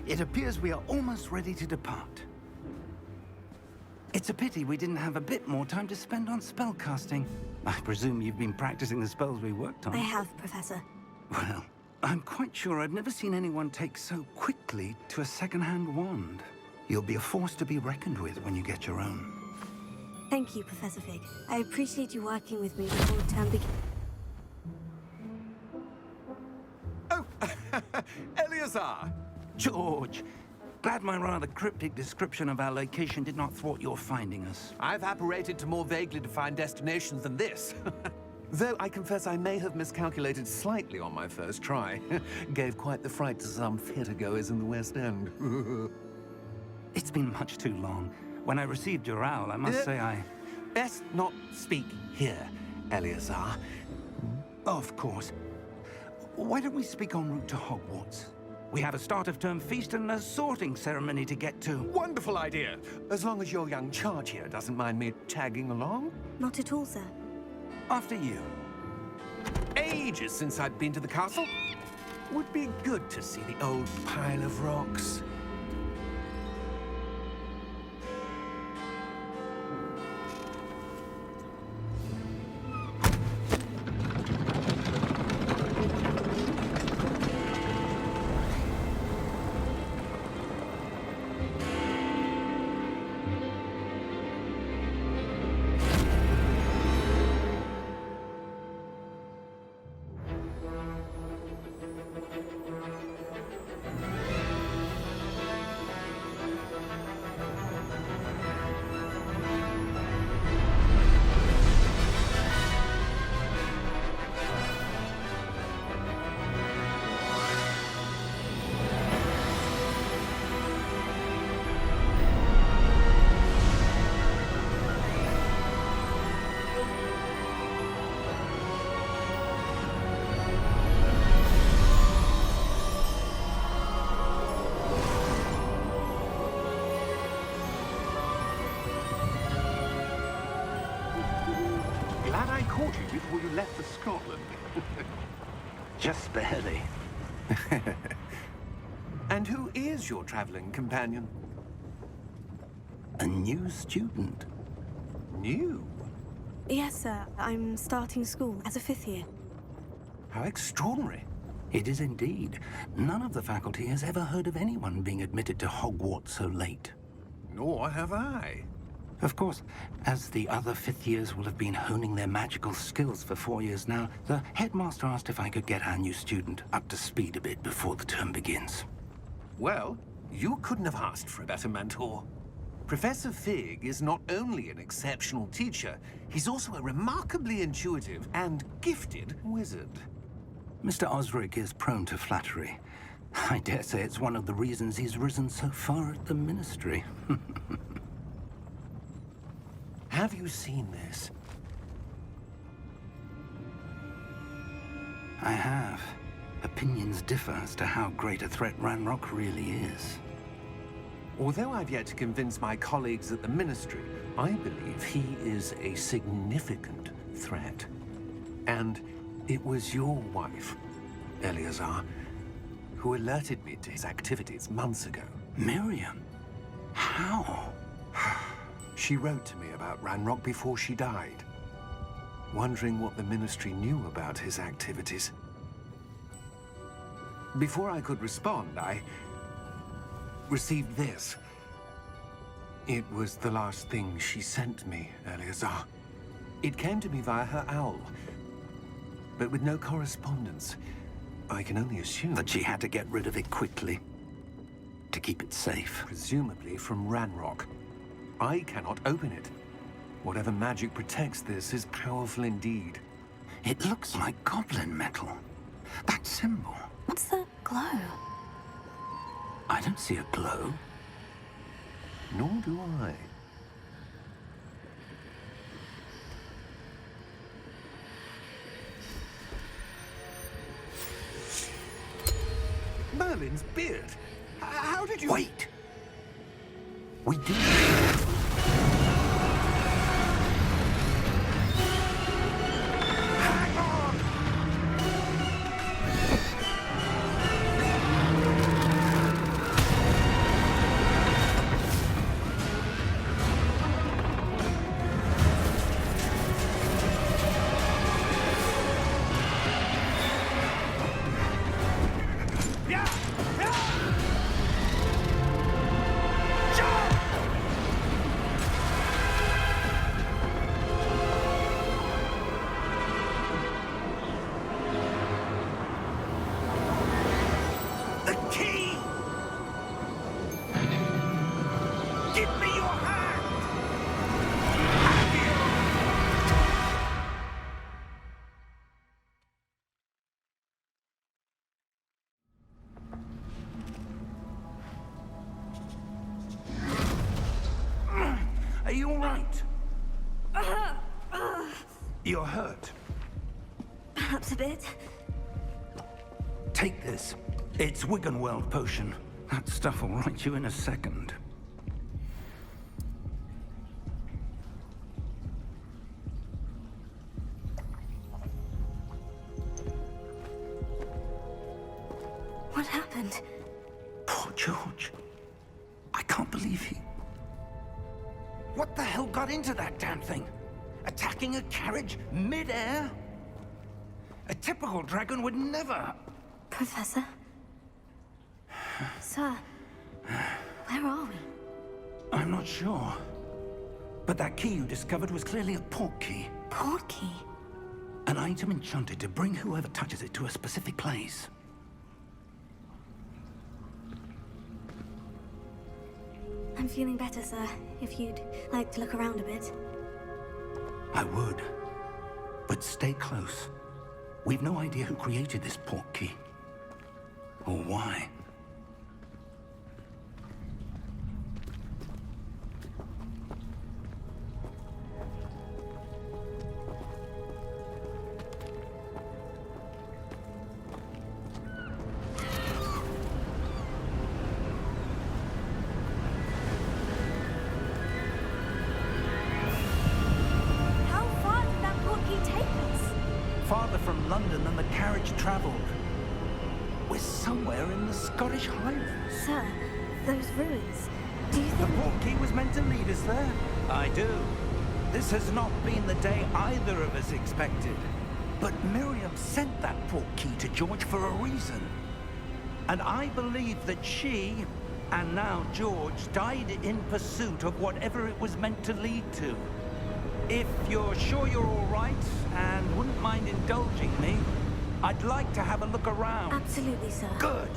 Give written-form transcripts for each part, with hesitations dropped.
It appears we are almost ready to depart. It's a pity we didn't have a bit more time to spend on spellcasting. I presume you've been practicing the spells we worked on. I have, Professor. Well, I'm quite sure I've never seen anyone take so quickly to a second-hand wand. You'll be a force to be reckoned with when you get your own. Thank you, Professor Fig. I appreciate you working with me before term begins. Oh, Eleazar! George, glad my rather cryptic description of our location did not thwart your finding us. I've apparated to more vaguely defined destinations than this. Though I confess I may have miscalculated slightly on my first try. Gave quite the fright to some theatergoers in the West End. It's been much too long. When I received your owl, I must say I... Best not speak here, Eleazar. Of course. Why don't we speak en route to Hogwarts? We have a start-of-term feast and a sorting ceremony to get to. Wonderful idea! As long as your young charge here doesn't mind me tagging along. Not at all, sir. After you. Ages since I'd been to the castle. Would be good to see the old pile of rocks. Glad I caught you before you left for Scotland. Just barely. And who is your traveling companion? A new student. New? Yes, sir. I'm starting school as a 5th year. How extraordinary. It is indeed. None of the faculty has ever heard of anyone being admitted to Hogwarts so late. Nor have I. Of course, as the other 5th years will have been honing their magical skills for 4 years now, the headmaster asked if I could get our new student up to speed a bit before the term begins. Well, you couldn't have asked for a better mentor. Professor Fig is not only an exceptional teacher, he's also a remarkably intuitive and gifted wizard. Mr. Osric is prone to flattery. I dare say it's one of the reasons he's risen so far at the Ministry. Have you seen this? I have. Opinions differ as to how great a threat Ranrock really is. Although I've yet to convince my colleagues at the Ministry, I believe he is a significant threat. And it was your wife, Eleazar, who alerted me to his activities months ago. Miriam? How? She wrote to me about Ranrock before she died, wondering what the Ministry knew about his activities. Before I could respond, I received this. It was the last thing she sent me, Eleazar. It came to me via her owl, but with no correspondence. I can only assume That she had to get rid of it quickly, to keep it safe. presumably from Ranrock. I cannot open it. Whatever magic protects this is powerful indeed. It looks like goblin metal. That symbol. What's that glow? I don't see a glow. Nor do I. Merlin's beard. How did you... Wait! We do. Hang on! You're hurt. Perhaps a bit. Take this. It's Wiggenweld potion. That stuff will right you in a second. What happened? Poor George. I can't believe he... What the hell got into that damn thing? Attacking a carriage mid-air? A typical dragon would never... Professor? Sir, where are we? I'm not sure. But that key you discovered was clearly a port key. Port key? An item enchanted to bring whoever touches it to a specific place. I'm feeling better, sir. If you'd like to look around a bit. I would. But stay close. We've no idea who created this port key. Or why. Farther from London than the carriage traveled. We're somewhere in the Scottish Highlands. Sir, those ruins. Do you The think... port key was meant to lead us there? I do. This has not been the day either of us expected. But Miriam sent that port key to George for a reason. And I believe that she, and now George, died in pursuit of whatever it was meant to lead to. If you're sure you're all right and wouldn't mind indulging me, I'd like to have a look around. Absolutely, sir. Good.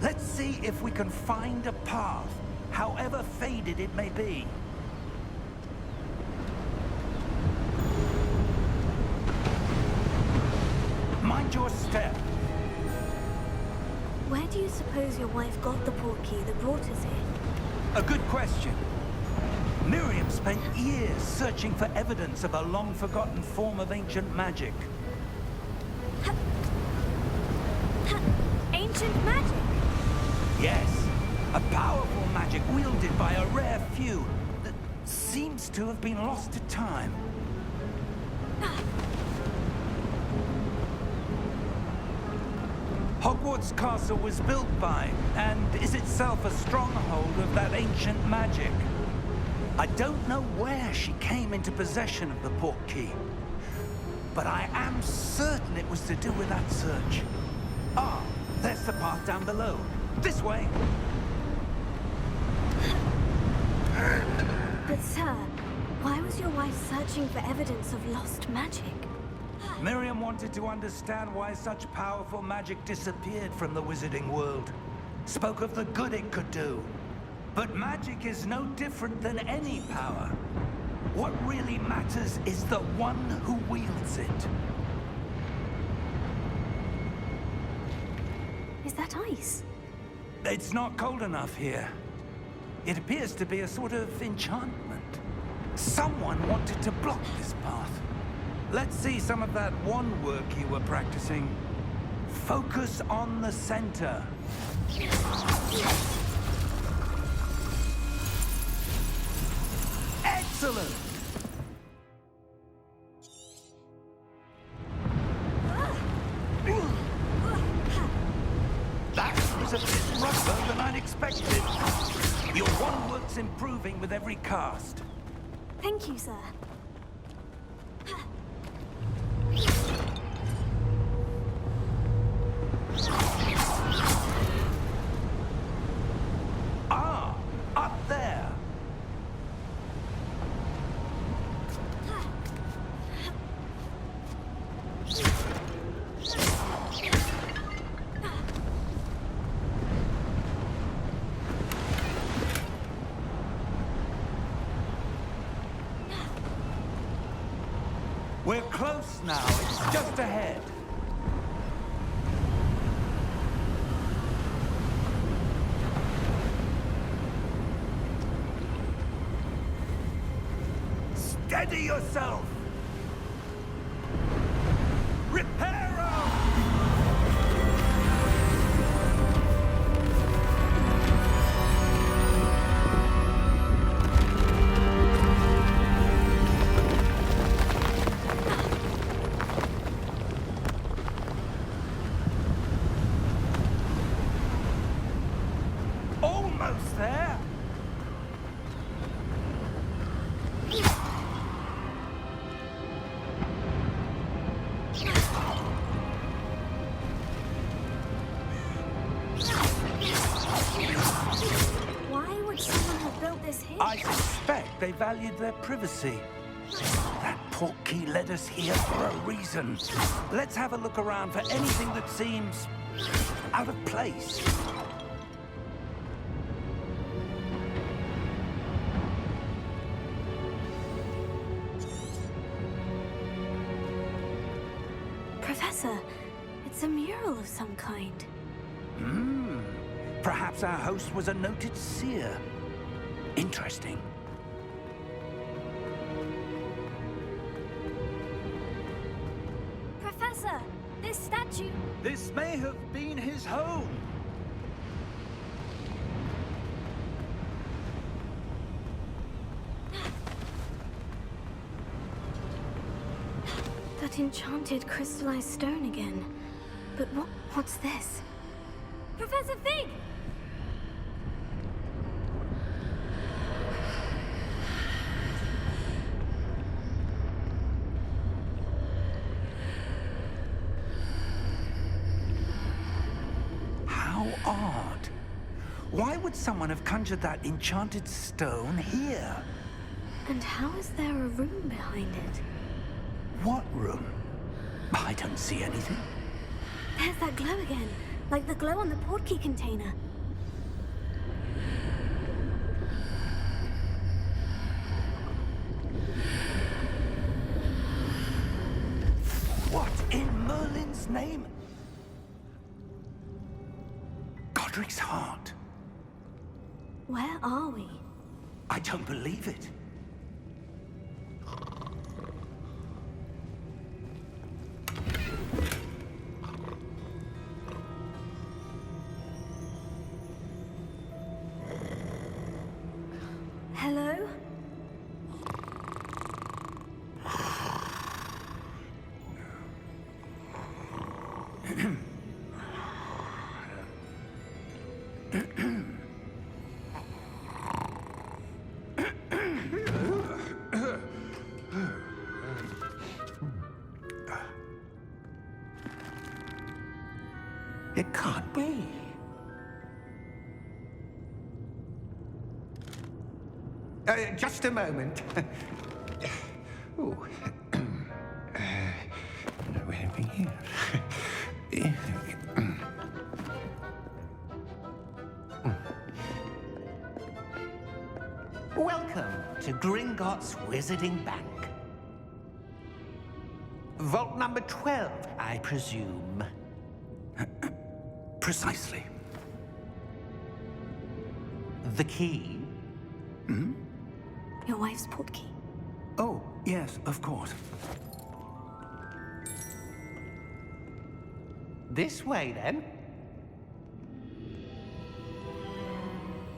Let's see if we can find a path, however faded it may be. Mind your step. Where do you suppose your wife got the port key that brought us here? A good question. Miriam spent years searching for evidence of a long-forgotten form of ancient magic. Ancient magic? Yes, a powerful magic wielded by a rare few that seems to have been lost to time. Hogwarts Castle was built by, and is itself a stronghold of that ancient magic. I don't know where she came into possession of the port key, but I am certain it was to do with that search. Ah, there's the path down below. This way. But sir, why was your wife searching for evidence of lost magic? Miriam wanted to understand why such powerful magic disappeared from the wizarding world. Spoke of the good it could do. But magic is no different than any power. What really matters is the one who wields it. Is that ice? It's not cold enough here. It appears to be a sort of enchantment. Someone wanted to block this path. Let's see some of that wand work you were practicing. Focus on the center. Excellent! That was a bit rougher than I'd expected. Your wand work's improving with every cast. Thank you, sir. Ah, up there. We're close now. It's just ahead. Steady yourself! Reparo! Almost there. Why would someone have built this here? I suspect they valued their privacy. That portkey led us here for a reason. Let's have a look around for anything that seems out of place. Professor, it's a mural of some kind. Perhaps our host was a noted seer. Interesting. Professor, this statue... This may have been his home. That enchanted crystallized stone again. But what's this? Professor Fig! How odd. Why would someone have conjured that enchanted stone here? And how is there a room behind it? What room? I don't see anything. There's that glow again, like the glow on the portkey container. What in Merlin's name? Godric's heart. Where are we? I don't believe it. Hello? It can't be. Just a moment. Ooh. Where are we here? Welcome to Gringotts Wizarding Bank. Vault number 12, I presume. Precisely. The key? Your wife's portkey. Oh, yes, of course. This way, then.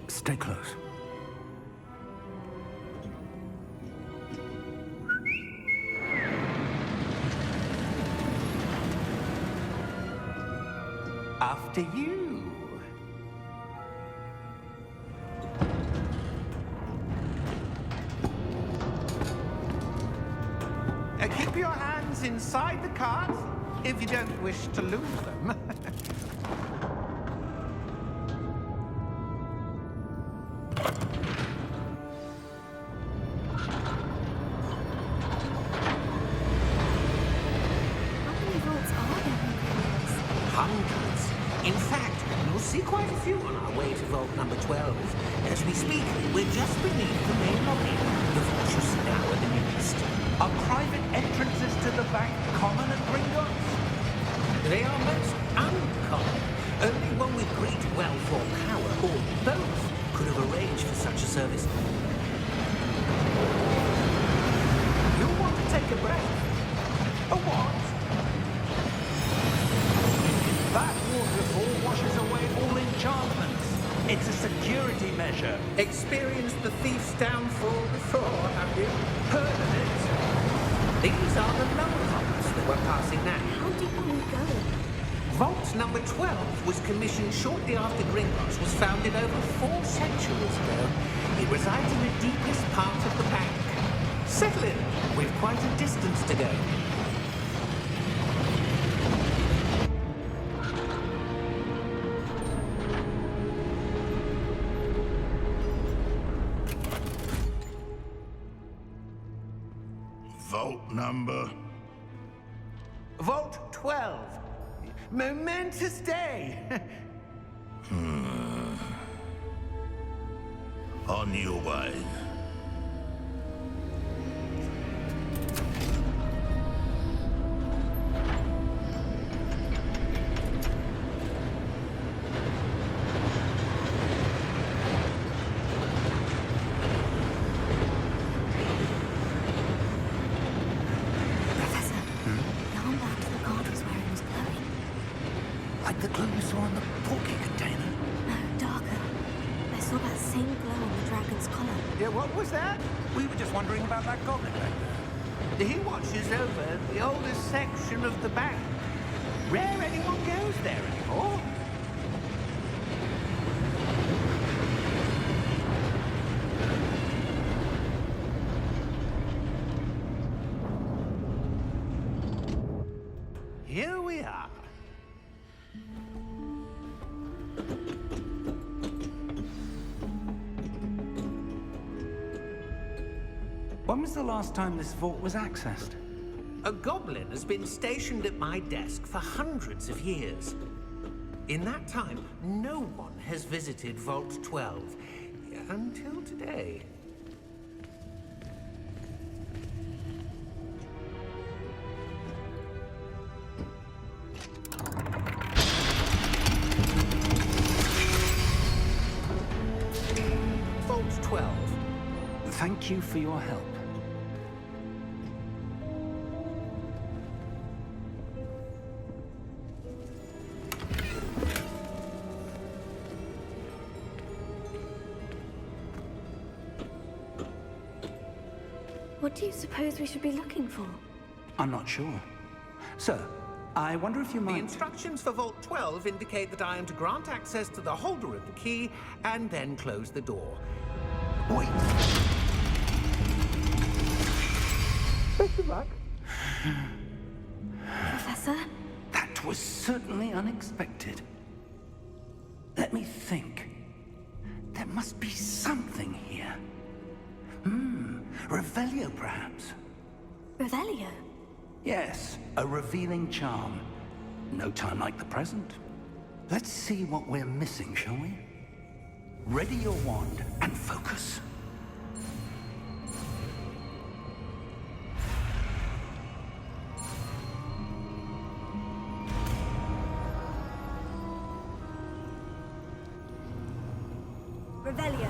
Stay close. After you. Keep your hands inside the cart if you don't wish to lose them. How many vaults are there in Gringotts? Hundreds. In fact, you'll see quite a few on our way to vault number 12. As we speak, we're just beneath the main lobby. The vault you see now at the nearest. Are private entrances to the bank common at Gringotts? They are most uncommon. Only one with great wealth or power, or both, could have arranged for such a service. You'll want to take a breath. A what? It's a security measure. Experienced the thief's downfall before, have you? Heard of it? These are the lower vaults that we're passing now. How deep are we going? Vault number 12 was commissioned shortly after Gringotts was founded over 4 centuries ago. It resides in the deepest part of the bank. Settle in. We've quite a distance to go. Vault number? Vault 12. Momentous day. On your way. Professor, the armband the guard was wearing was glowing. Like the glue you saw in the porky container. No, darker. I saw that same glow on the dragon's collar. Yeah, what was that? We were just wondering about that goblin back there. He watches over the oldest section of the bank. Rare anyone goes there anymore. Here we are. When was the last time this vault was accessed? A goblin has been stationed at my desk for hundreds of years. In that time, no one has visited Vault 12. Until today. Vault 12. Thank you for your help. What do you suppose we should be looking for? I'm not sure. Sir, I wonder if you The might... instructions for Vault 12 indicate that I am to grant access to the holder of the key and then close the door. Wait! Best of luck. Professor? That was certainly unexpected. Let me think. There must be something here. Revelio, perhaps? Revelio? Yes, a revealing charm. No time like the present. Let's see what we're missing, shall we? Ready your wand and focus. Revelio.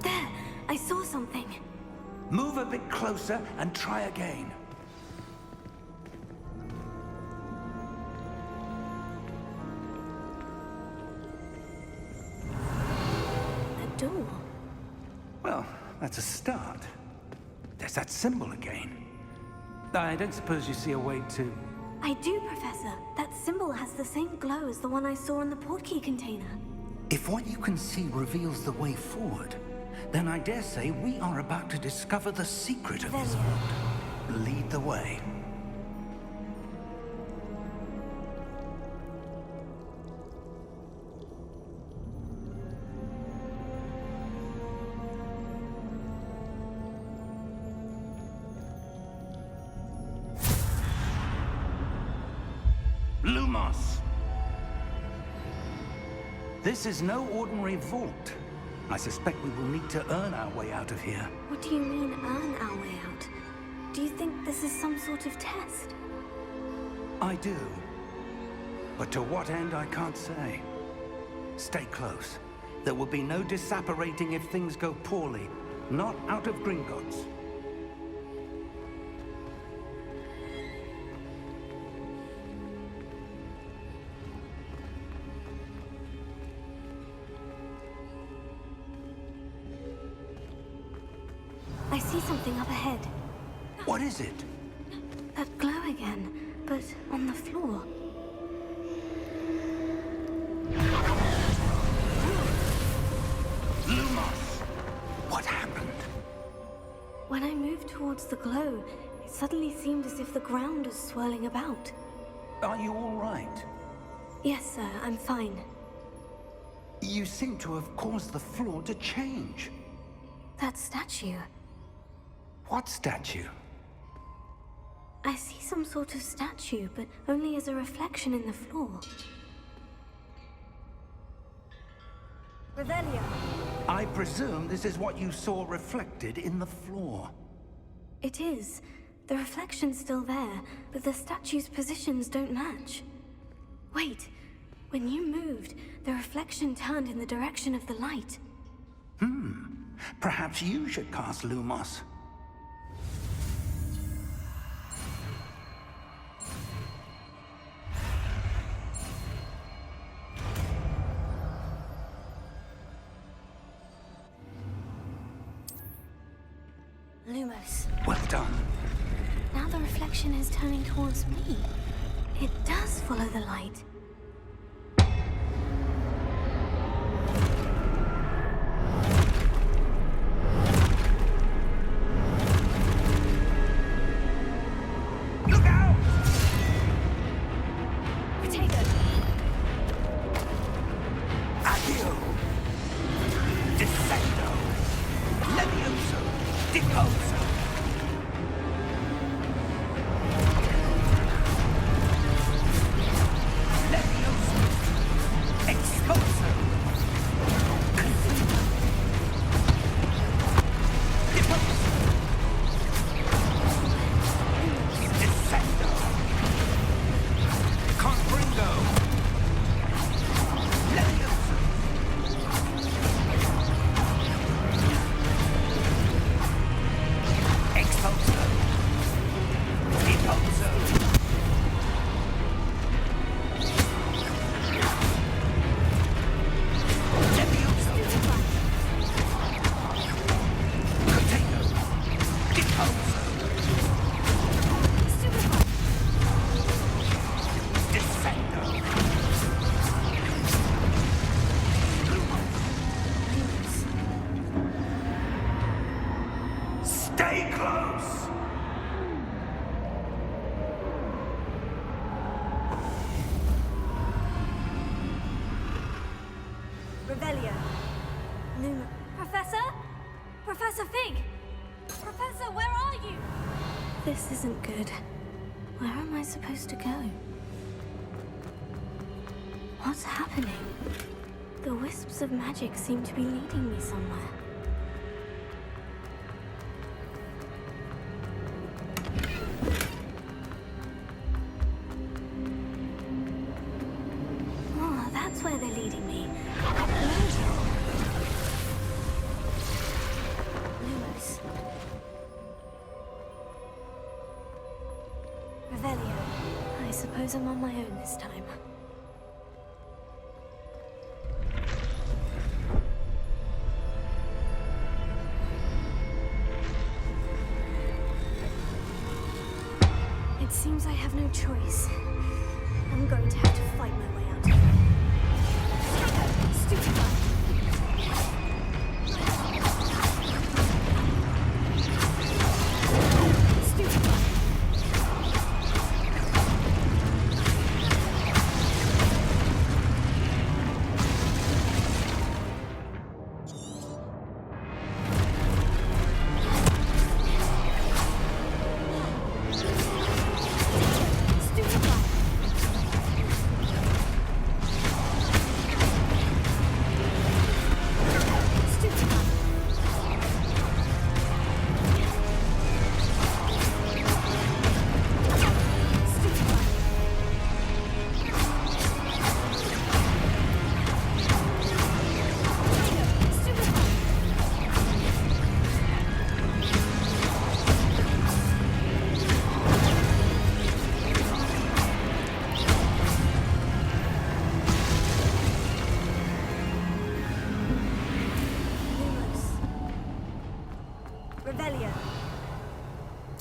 There! I saw something. Move a bit closer and try again. A door. Well, that's a start. There's that symbol again. I don't suppose you see a way to... I do, Professor. That symbol has the same glow as the one I saw in the portkey container. If what you can see reveals the way forward, then I dare say we are about to discover the secret of this vault. Lead the way. Lumos! This is no ordinary vault. I suspect we will need to earn our way out of here. What do you mean, earn our way out? Do you think this is some sort of test? I do. But to what end, I can't say. Stay close. There will be no disapparating if things go poorly. Not out of Gringotts. I see something up ahead. What is it? That glow again, but on the floor. Lumos! What happened? When I moved towards the glow, it suddenly seemed as if the ground was swirling about. Are you all right? Yes, sir, I'm fine. You seem to have caused the floor to change. That statue. What statue? I see some sort of statue, but only as a reflection in the floor. Revelio. I presume this is what you saw reflected in the floor. It is. The reflection's still there, but the statue's positions don't match. Wait. When you moved, the reflection turned in the direction of the light. Perhaps you should cast Lumos. Lumos. Well done. Now the reflection is turning towards me. It does follow the light. Look out! Potato. Addio! Descendo! Levioso! Deposo! Levioso! Exposo! Casino! Deposo! Descendo! Confringo! Levioso! Exposo! Deposo! Levioso! Potato! Deposo! Descendo! Stay close! Revelio. Luma. Professor? Professor Fig! Professor, where are you? This isn't good. Where am I supposed to go? What's happening? The wisps of magic seem to be leading me somewhere. Oh, that's where they're leading me. Lumos. Revelio. I suppose I'm on my own this time. It seems I have no choice. I'm going to have to fight my way out. Stupid.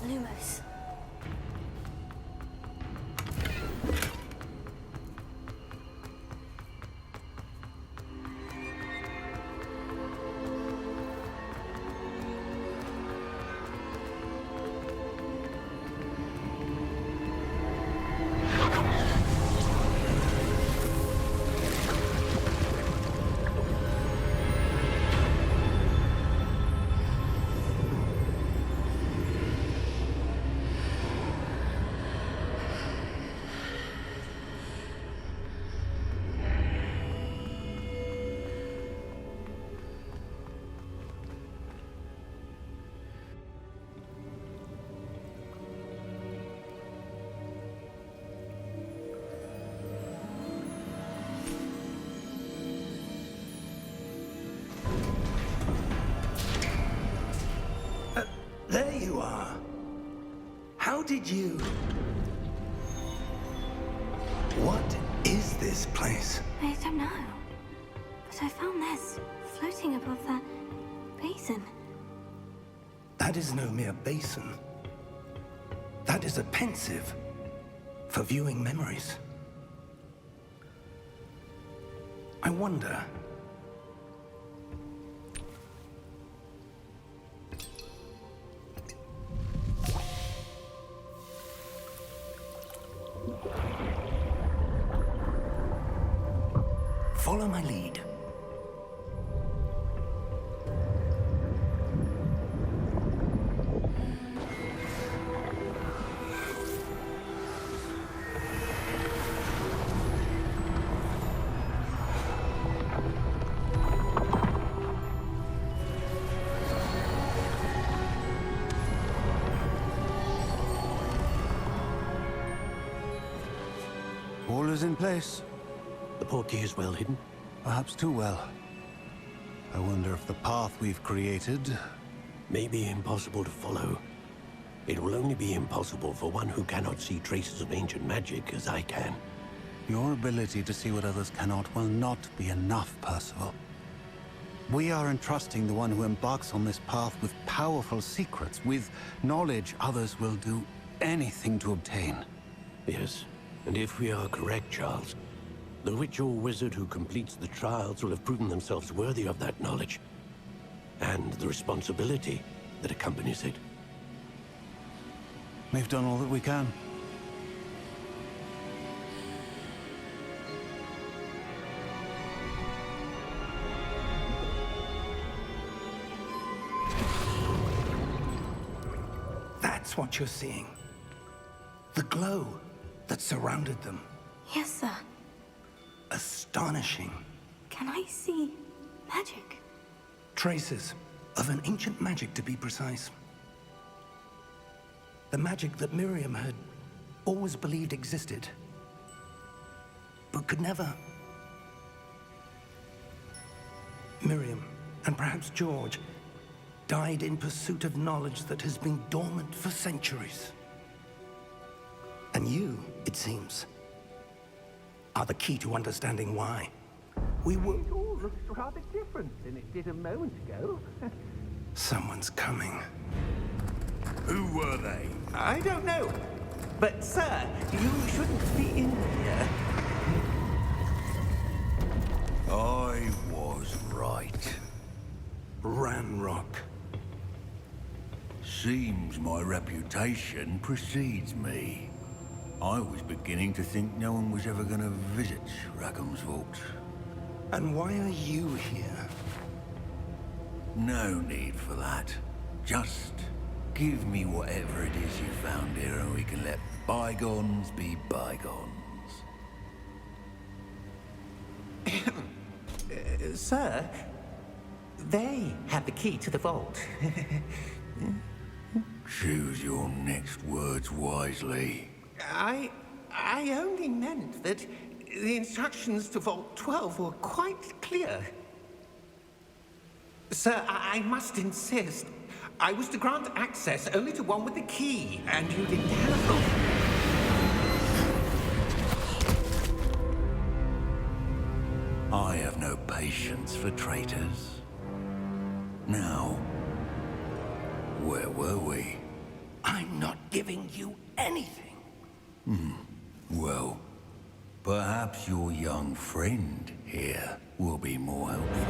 Lumos. There you are. How did you... What is this place? I don't know. But I found this floating above that basin. That is no mere basin. That is a pensive for viewing memories. I wonder... Follow my lead. All is in place. The portkey is well hidden. Perhaps too well. I wonder if the path we've created... May be impossible to follow. It will only be impossible for one who cannot see traces of ancient magic as I can. Your ability to see what others cannot will not be enough, Percival. We are entrusting the one who embarks on this path with powerful secrets, with knowledge others will do anything to obtain. Yes, and if we are correct, Charles, the witch or wizard who completes the trials will have proven themselves worthy of that knowledge, and the responsibility that accompanies it. We've done all that we can. That's what you're seeing. The glow that surrounded them. Yes, sir. Astonishing. Can I see magic? Traces of an ancient magic, to be precise. The magic that Miriam had always believed existed, but could never. Miriam, and perhaps George, died in pursuit of knowledge that has been dormant for centuries. And you, it seems, are the key to understanding why. We were... It all looks rather different than it did a moment ago. Someone's coming. Who were they? I don't know. But, sir, you shouldn't be in here. I was right. Ranrock. Seems my reputation precedes me. I was beginning to think no one was ever going to visit Rackham's vault. And why are you here? No need for that. Just give me whatever it is you found here and we can let bygones be bygones. Sir, they have the key to the vault. Choose your next words wisely. I only meant that the instructions to Vault 12 were quite clear. Sir, I must insist. I was to grant access only to one with the key, and you didn't have them. I have no patience for traitors. Now, where were we? I'm not giving you anything. Well, perhaps your young friend here will be more helpful.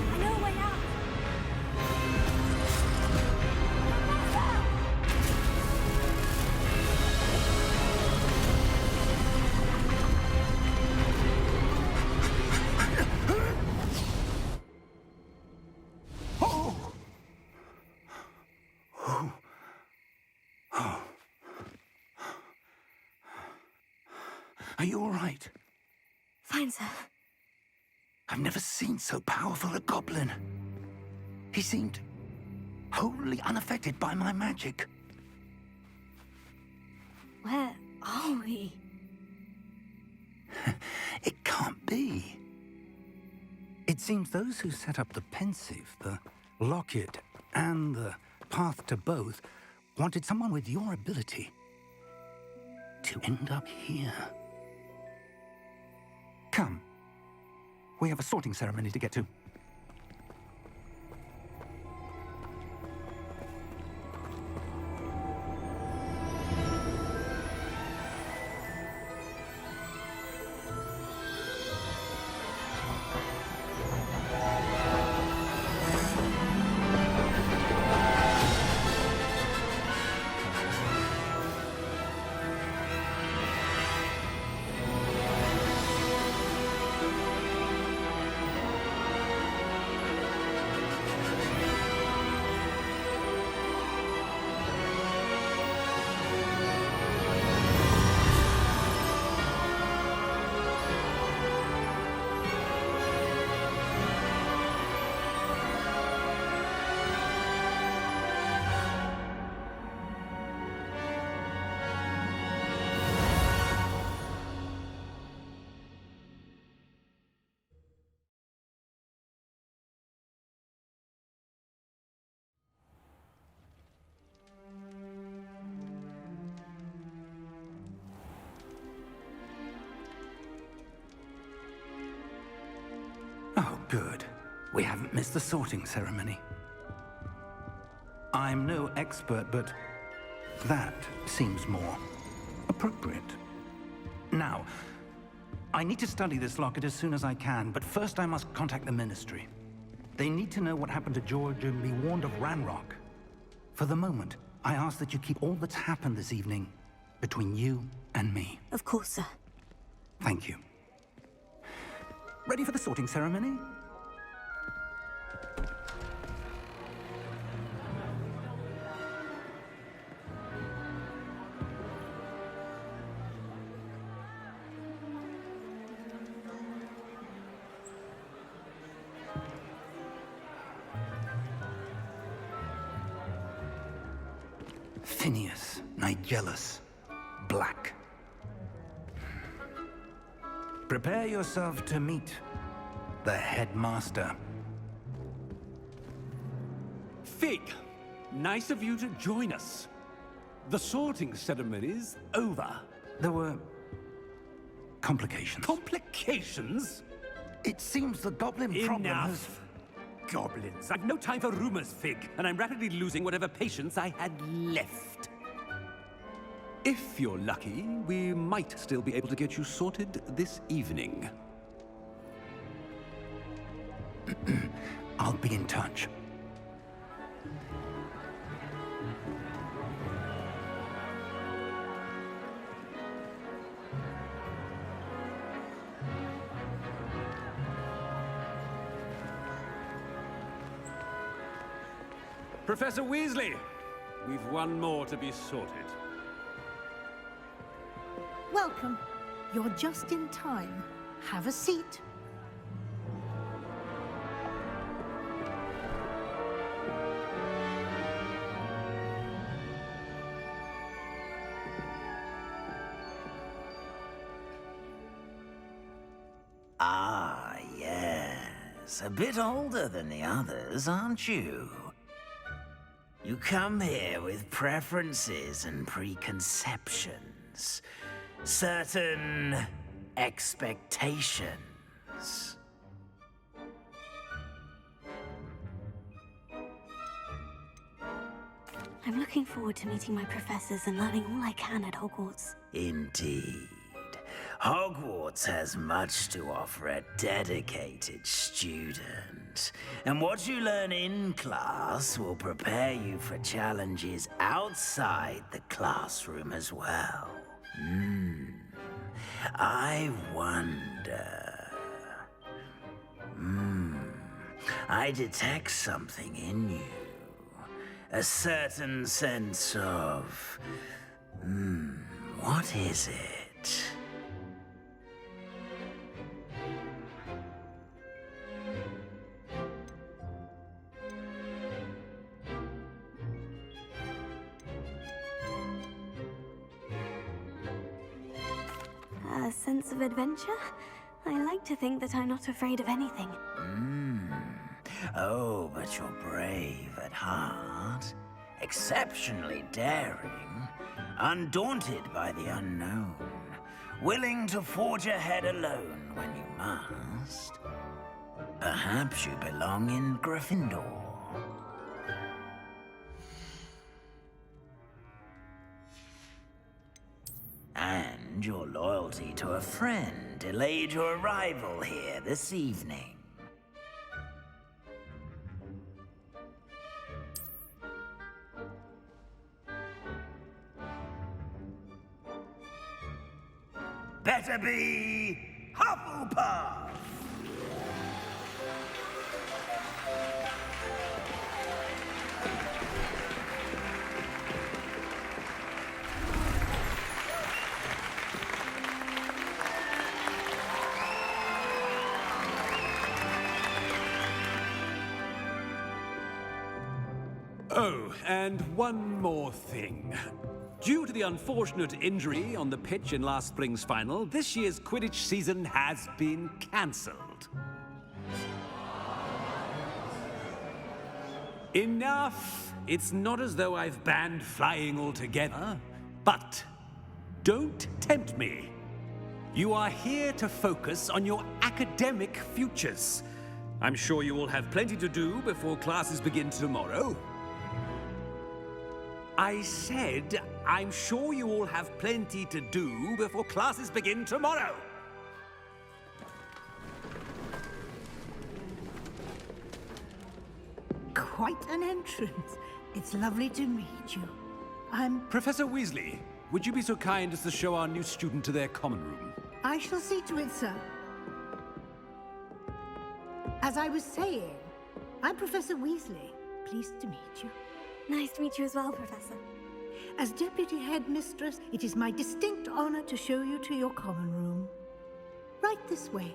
I know a way out. Are you all right? Fine, sir. I've never seen so powerful a goblin. He seemed wholly unaffected by my magic. Where are we? It can't be. It seems those who set up the pensive, the locket, and the path to both wanted someone with your ability to end up here. Come. We have a sorting ceremony to get to. Oh, good. We haven't missed the sorting ceremony. I'm no expert, but that seems more appropriate. Now, I need to study this locket as soon as I can, but first I must contact the Ministry. They need to know what happened to George and be warned of Ranrock. For the moment, I ask that you keep all that's happened this evening between you and me. Of course, sir. Thank you. Ready for the sorting ceremony? Phineas, Nigellus, Black. Prepare yourself to meet the headmaster. Fig, nice of you to join us. The sorting ceremony's over. There were complications. Complications? It seems the goblin problem has... Enough. Goblins. I've no time for rumors, Fig, and I'm rapidly losing whatever patience I had left. If you're lucky, we might still be able to get you sorted this evening. I'll be in touch. Professor Weasley, we've one more to be sorted. welcome. You're just in time. Have a seat. Ah, yes. A bit older than the others, aren't you? You come here with preferences and preconceptions. Certain expectations. I'm looking forward to meeting my professors and learning all I can at Hogwarts. Indeed. Hogwarts has much to offer a dedicated student. And what you learn in class will prepare you for challenges outside the classroom as well. I wonder... I detect something in you. A certain sense of... what is it? A sense of adventure? I like to think that I'm not afraid of anything. Oh, but you're brave at heart. Exceptionally daring. Undaunted by the unknown. Willing to forge ahead alone when you must. Perhaps you belong in Gryffindor. And your loyalty to a friend delayed your arrival here this evening. Better be Hufflepuff! Oh, and one more thing. Due to the unfortunate injury on the pitch in last spring's final, this year's Quidditch season has been cancelled. Enough! It's not as though I've banned flying altogether, but don't tempt me. You are here to focus on your academic futures. I'm sure you will have plenty to do before classes begin tomorrow. I said, I'm sure you all have plenty to do before classes begin tomorrow. Quite an entrance. It's lovely to meet you. Professor Weasley, would you be so kind as to show our new student to their common room? I shall see to it, sir. As I was saying, I'm Professor Weasley. Pleased to meet you. Nice to meet you as well, Professor. As Deputy Headmistress, it is my distinct honor to show you to your common room. Right this way.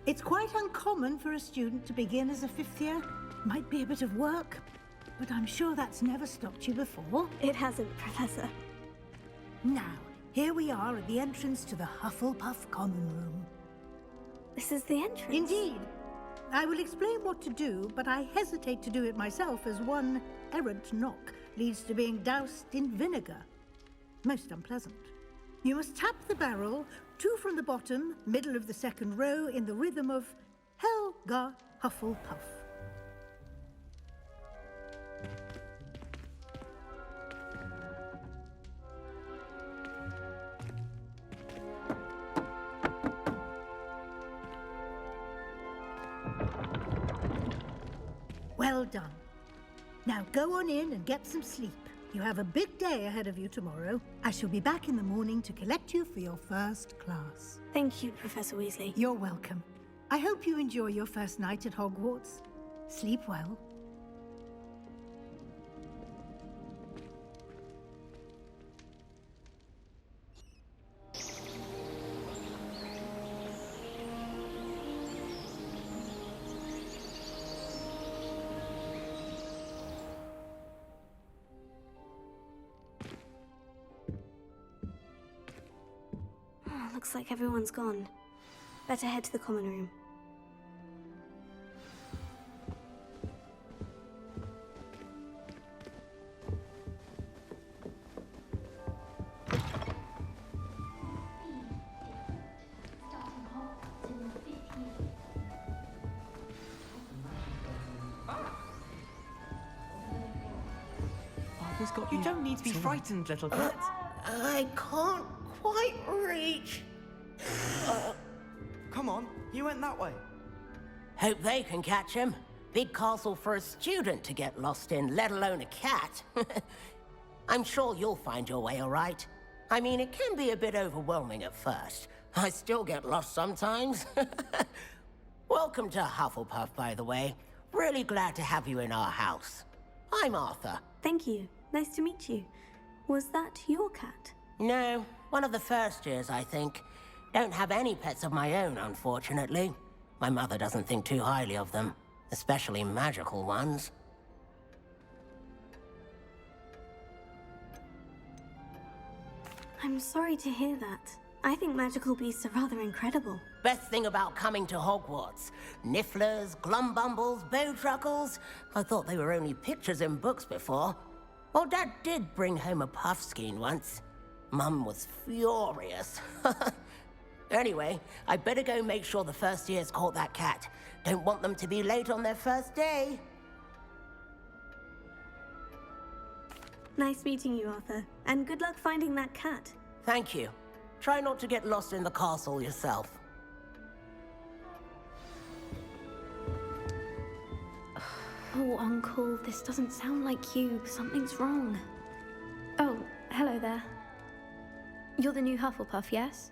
It's quite uncommon for a student to begin as a fifth year. Might be a bit of work, but I'm sure that's never stopped you before. It hasn't, Professor. Now, here we are at the entrance to the Hufflepuff common room. This is the entrance? Indeed. I will explain what to do, but I hesitate to do it myself as one errant knock leads to being doused in vinegar. Most unpleasant. You must tap the barrel, 2 from the bottom, middle of the second row, in the rhythm of Helga Hufflepuff. Well done. Now go on in and get some sleep. You have a big day ahead of you tomorrow. I shall be back in the morning to collect you for your first class. Thank you, Professor Weasley. You're welcome. I hope you enjoy your first night at Hogwarts. Sleep well. Looks like everyone's gone. Better head to the common room. You don't need to be frightened, little cat. I can't quite reach. Come on, you went that way. Hope they can catch him. Big castle for a student to get lost in, let alone a cat. I'm sure you'll find your way all right. I mean, it can be a bit overwhelming at first. I still get lost sometimes. Welcome to Hufflepuff, by the way. Really glad to have you in our house. I'm Arthur. Thank you. Nice to meet you. Was that your cat? No, one of the first years, I think. Don't have any pets of my own, unfortunately. My mother doesn't think too highly of them, especially magical ones. I'm sorry to hear that. I think magical beasts are rather incredible. Best thing about coming to Hogwarts. Nifflers, Glumbumbles, Bowtruckles. I thought they were only pictures in books before. Well, Dad did bring home a Puffskein once. Mum was furious. Anyway, I better go make sure the first years caught that cat. Don't want them to be late on their first day. Nice meeting you, Arthur. And good luck finding that cat. Thank you. Try not to get lost in the castle yourself. Oh, Uncle, this doesn't sound like you. Something's wrong. Oh, hello there. You're the new Hufflepuff, yes?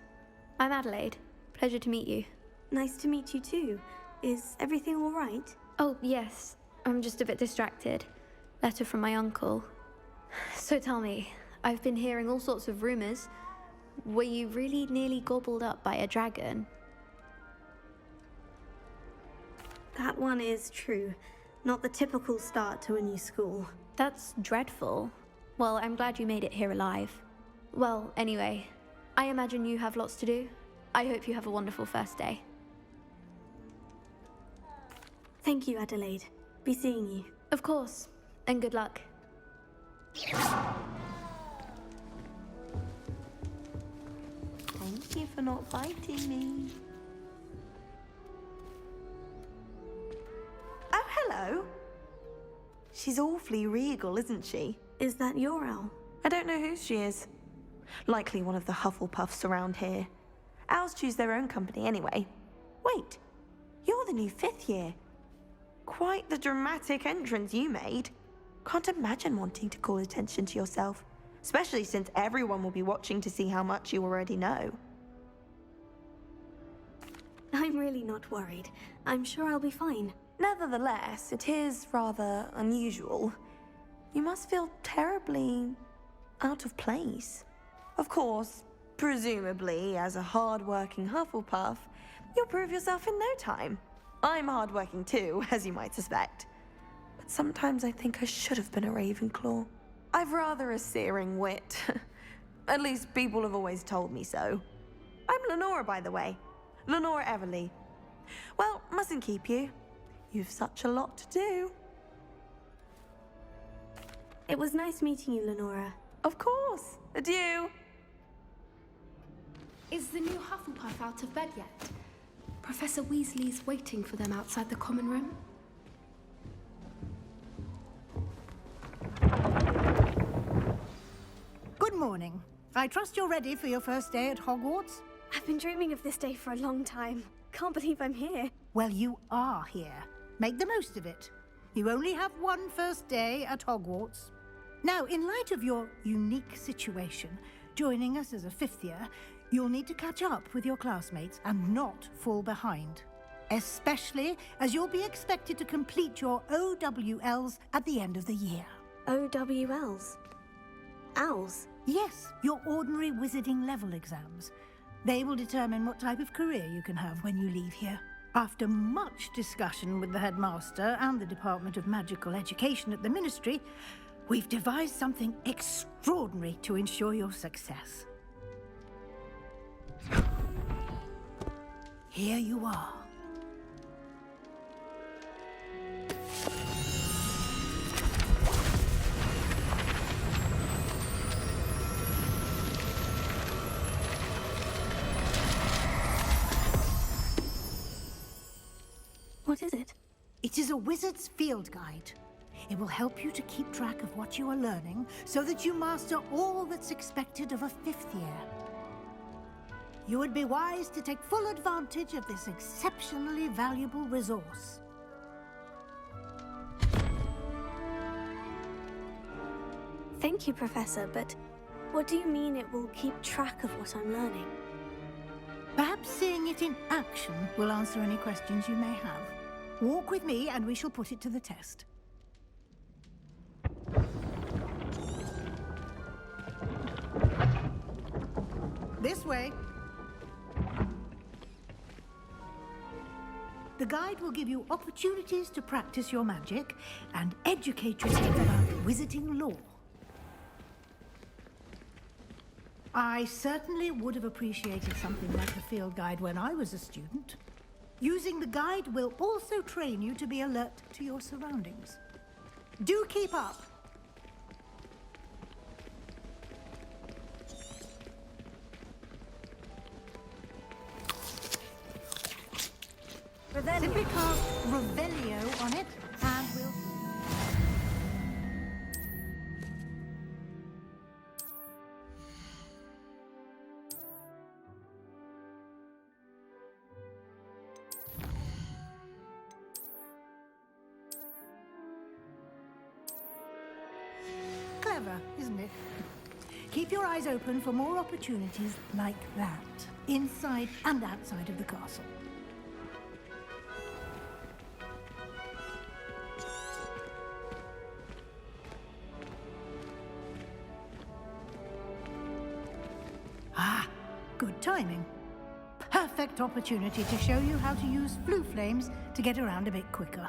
I'm Adelaide. Pleasure to meet you. Nice to meet you too. Is everything all right? Oh, yes. I'm just a bit distracted. Letter from my uncle. So tell me, I've been hearing all sorts of rumors. Were you really nearly gobbled up by a dragon? That one is true. Not the typical start to a new school. That's dreadful. Well, I'm glad you made it here alive. Well, anyway, I imagine you have lots to do. I hope you have a wonderful first day. Thank you, Adelaide. Be seeing you. Of course, and good luck. Thank you for not fighting me. Oh, hello. She's awfully regal, isn't she? Is that your owl? I don't know who she is. Likely one of the Hufflepuffs around here. Owls choose their own company anyway. Wait, you're the new 5th year. Quite the dramatic entrance you made. Can't imagine wanting to call attention to yourself, especially since everyone will be watching to see how much you already know. I'm really not worried. I'm sure I'll be fine. Nevertheless, it is rather unusual. You must feel terribly out of place. Of course, presumably, as a hard-working Hufflepuff, you'll prove yourself in no time. I'm hard-working too, as you might suspect. But sometimes I think I should have been a Ravenclaw. I've rather a searing wit. At least people have always told me so. I'm Lenora, by the way. Lenora Everly. Well, mustn't keep you. You've such a lot to do. It was nice meeting you, Lenora. Of course. Adieu. Is the new Hufflepuff out of bed yet? Professor Weasley's waiting for them outside the common room. Good morning. I trust you're ready for your first day at Hogwarts? I've been dreaming of this day for a long time. Can't believe I'm here. Well, you are here. Make the most of it. You only have one first day at Hogwarts. Now, in light of your unique situation, joining us as a 5th year, you'll need to catch up with your classmates and not fall behind. Especially as you'll be expected to complete your OWLs at the end of the year. OWLs? Owls? Yes, your ordinary wizarding level exams. They will determine what type of career you can have when you leave here. After much discussion with the headmaster and the Department of Magical Education at the Ministry, we've devised something extraordinary to ensure your success. here you are. What is it? It is a wizard's field guide. It will help you to keep track of what you are learning so that you master all that's expected of a 5th year. You would be wise to take full advantage of this exceptionally valuable resource. Thank you, Professor, but what do you mean it will keep track of what I'm learning? Perhaps seeing it in action will answer any questions you may have. Walk with me and we shall put it to the test. This way. The guide will give you opportunities to practice your magic and educate yourself about wizarding lore. I certainly would have appreciated something like a field guide when I was a student. Using the guide will also train you to be alert to your surroundings. Do keep up! Simply cast Revelio on it, and we'll... Clever, isn't it? Keep your eyes open for more opportunities like that, inside and outside of the castle. Ah, good timing. Perfect opportunity to show you how to use flue flames to get around a bit quicker.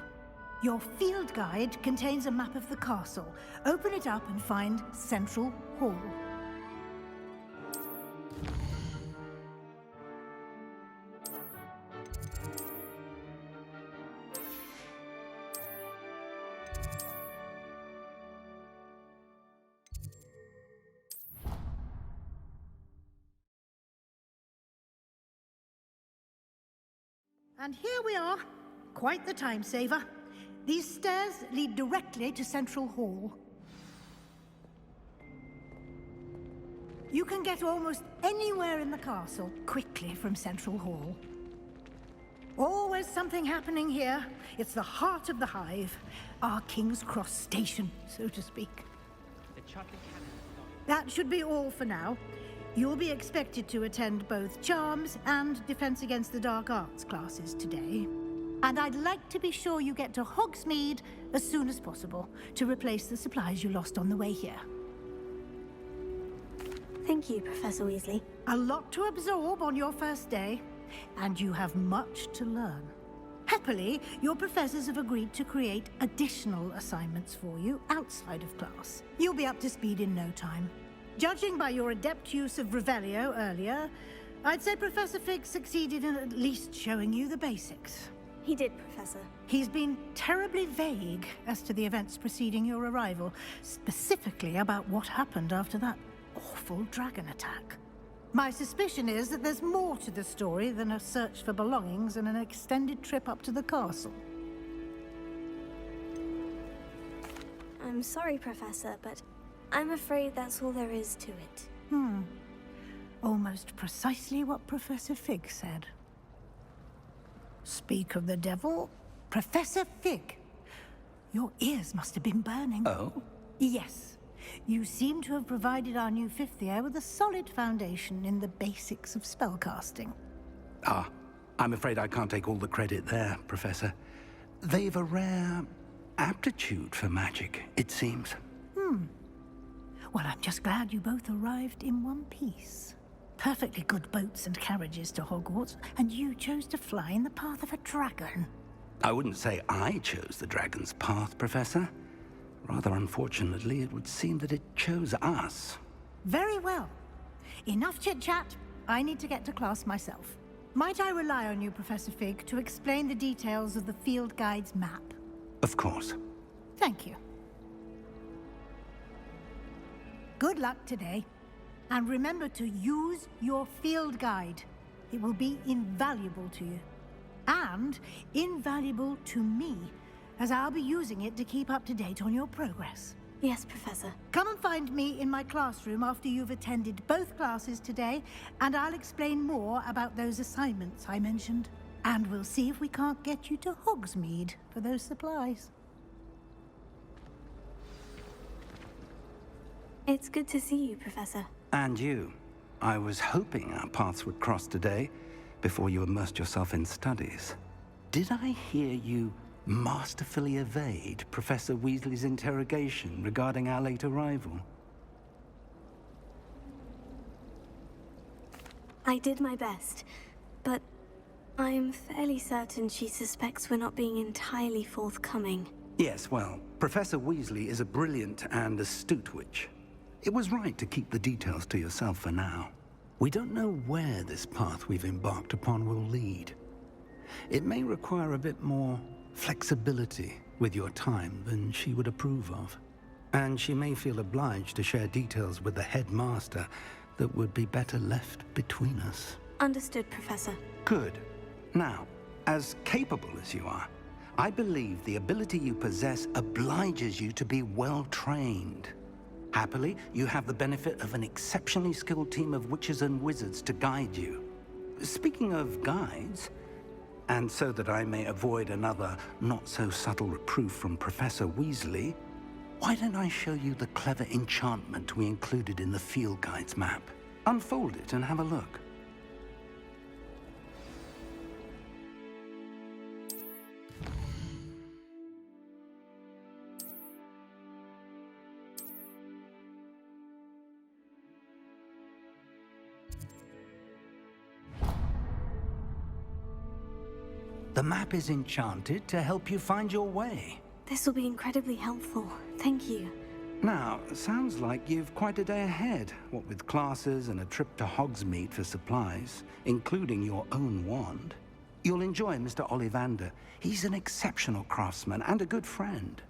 Your field guide contains a map of the castle. Open it up and find Central Hall. And here we are. Quite the time saver. These stairs lead directly to Central Hall. You can get almost anywhere in the castle quickly from Central Hall. Always something happening here. It's the heart of the hive. Our King's Cross station, so to speak. That should be all for now. You'll be expected to attend both Charms and Defense Against the Dark Arts classes today. And I'd like to be sure you get to Hogsmeade as soon as possible to replace the supplies you lost on the way here. Thank you, Professor Weasley. A lot to absorb on your first day, and you have much to learn. Happily, your professors have agreed to create additional assignments for you outside of class. You'll be up to speed in no time. Judging by your adept use of Revelio earlier, I'd say Professor Fig succeeded in at least showing you the basics. He did, Professor. He's been terribly vague as to the events preceding your arrival, specifically about what happened after that awful dragon attack. My suspicion is that there's more to the story than a search for belongings and an extended trip up to the castle. I'm sorry, Professor, but I'm afraid that's all there is to it. Almost precisely what Professor Fig said. Speak of the devil, Professor Fig. Your ears must have been burning. Oh? Yes. You seem to have provided our new 5th year with a solid foundation in the basics of spellcasting. Ah, I'm afraid I can't take all the credit there, Professor. They've a rare aptitude for magic, it seems. Well, I'm just glad you both arrived in one piece. Perfectly good boats and carriages to Hogwarts, and you chose to fly in the path of a dragon. I wouldn't say I chose the dragon's path, Professor. Rather unfortunately, it would seem that it chose us. Very well. Enough chit-chat. I need to get to class myself. Might I rely on you, Professor Fig, to explain the details of the field guide's map? Of course. Thank you. Good luck today. And remember to use your field guide. It will be invaluable to you. And invaluable to me, as I'll be using it to keep up to date on your progress. Yes, Professor. Come and find me in my classroom after you've attended both classes today, and I'll explain more about those assignments I mentioned. And we'll see if we can't get you to Hogsmeade for those supplies. It's good to see you, Professor. And you. I was hoping our paths would cross today, before you immersed yourself in studies. Did I hear you masterfully evade Professor Weasley's interrogation regarding our late arrival? I did my best, but I'm fairly certain she suspects we're not being entirely forthcoming. Yes, well, Professor Weasley is a brilliant and astute witch. It was right to keep the details to yourself for now. We don't know where this path we've embarked upon will lead. It may require a bit more flexibility with your time than she would approve of. And she may feel obliged to share details with the headmaster that would be better left between us. Understood, Professor. Good. Now, as capable as you are, I believe the ability you possess obliges you to be well trained. Happily, you have the benefit of an exceptionally skilled team of witches and wizards to guide you. Speaking of guides, and so that I may avoid another not-so-subtle reproof from Professor Weasley, why don't I show you the clever enchantment we included in the field guide's map? Unfold it and have a look. The map is enchanted to help you find your way. This will be incredibly helpful. Thank you. Now, sounds like you've quite a day ahead, what with classes and a trip to Hogsmeade for supplies, including your own wand. You'll enjoy Mr. Ollivander. He's an exceptional craftsman and a good friend.